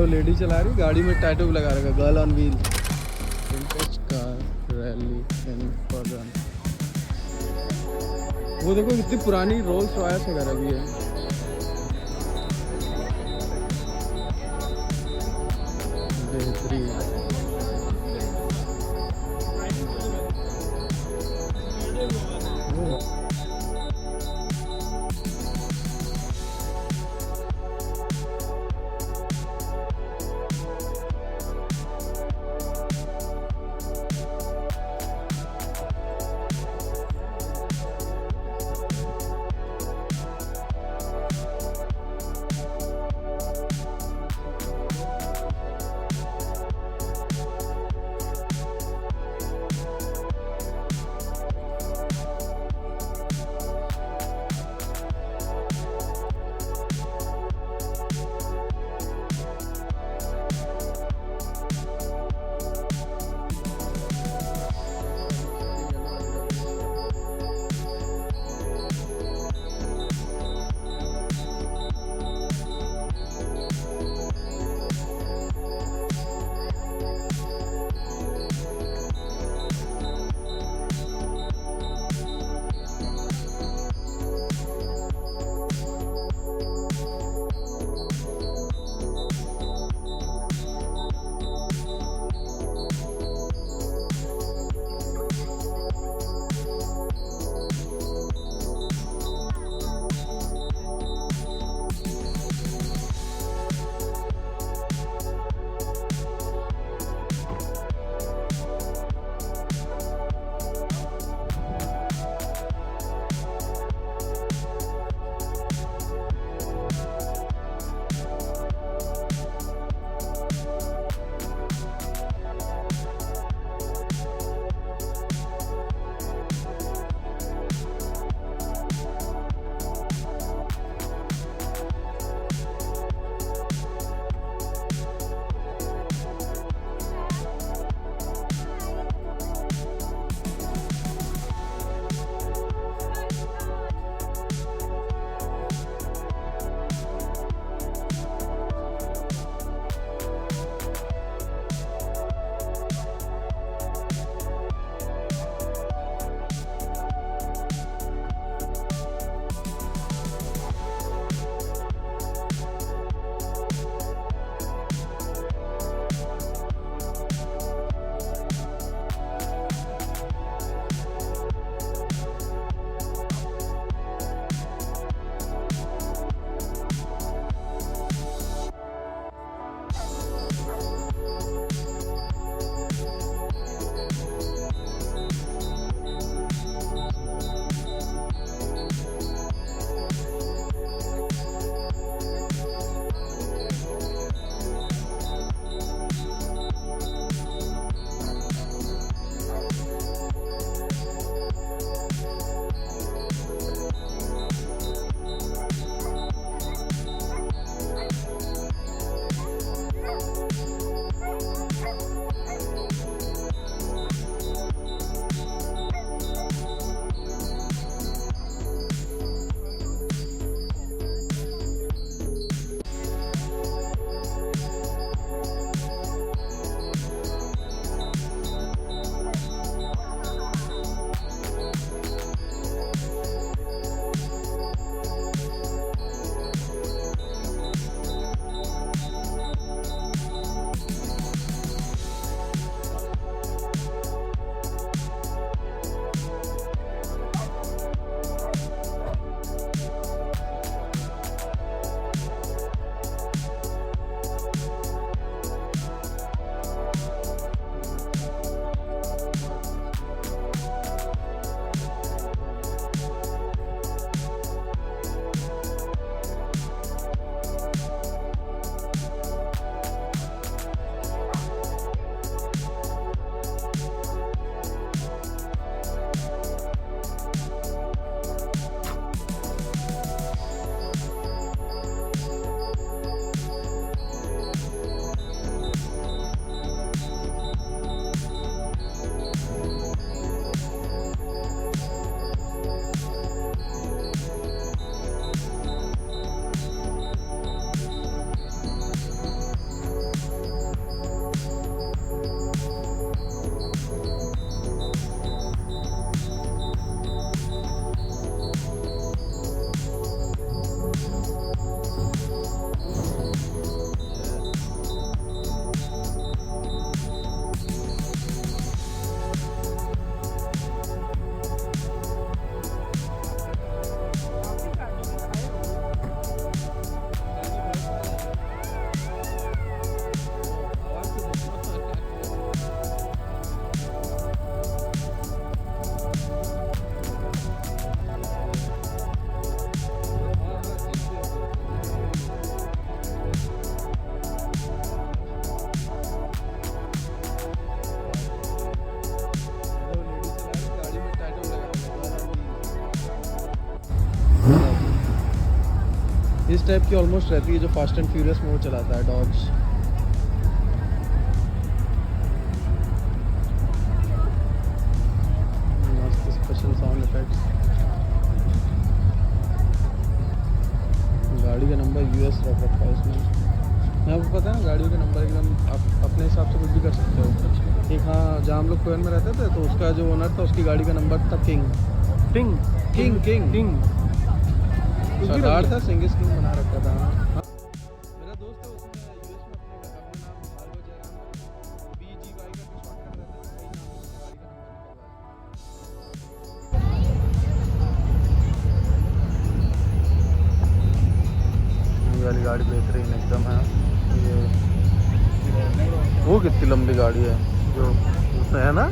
Lady चला रही, गाड़ी में टैटू भी लगा रखा, girl on wheel. Vintage car rally in Bergen. वो देखो कितनी पुरानी रोल्स रॉयस वगैरह भी है। बेहतरीन। इस टाइप की ऑलमोस्ट रहती है जो फास्ट एंड फ्यूरियस मोड चलाता है डॉज। मस्त स्पेशल साउंड इफेक्ट्स। गाड़ी का नंबर यूएस रख रखा है इसमें। आपको पता है ना गाड़ियों के नंबर एकदम आप अपने हिसाब से कुछ भी कर सकते हो। एक हाँ जहाँ हम लोग कोयन में रहते थे तो उसका जो ओनर था उसकी गाड़ी का नंबर था king king king king king Sardar था, सिंगिस किंग बना रखा था। हाँ मेरा दोस्त है उसने यूएस में अपने नाम मार्गो जयराम BGY का भी शॉर्टकट रहता है, वही नाम से गाड़ी का नंबर निकलवाया। ये वाली गाड़ी बेहतरीन एकदम है। ये वो कितनी लंबी गाड़ी है जो उसमें है ना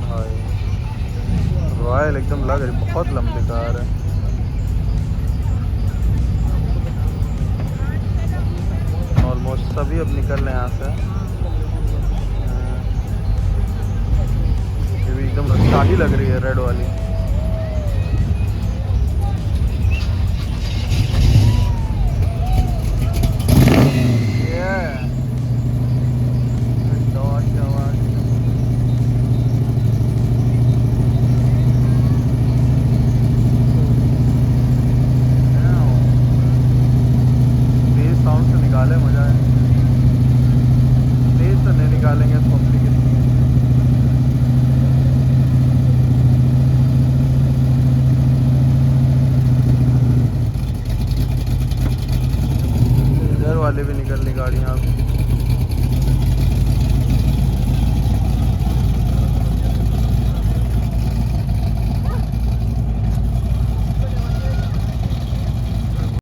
भाई, रॉयल एकदम लग रही, बहुत लंबी कार है। ऑलमोस्ट सभी अब निकल रहे हैं यहाँ से। ये भी एकदम शाही लग रही है रेड वाली। तेज साउंड से निकाले, मजा है। तेज तो नहीं निकालेंगे तो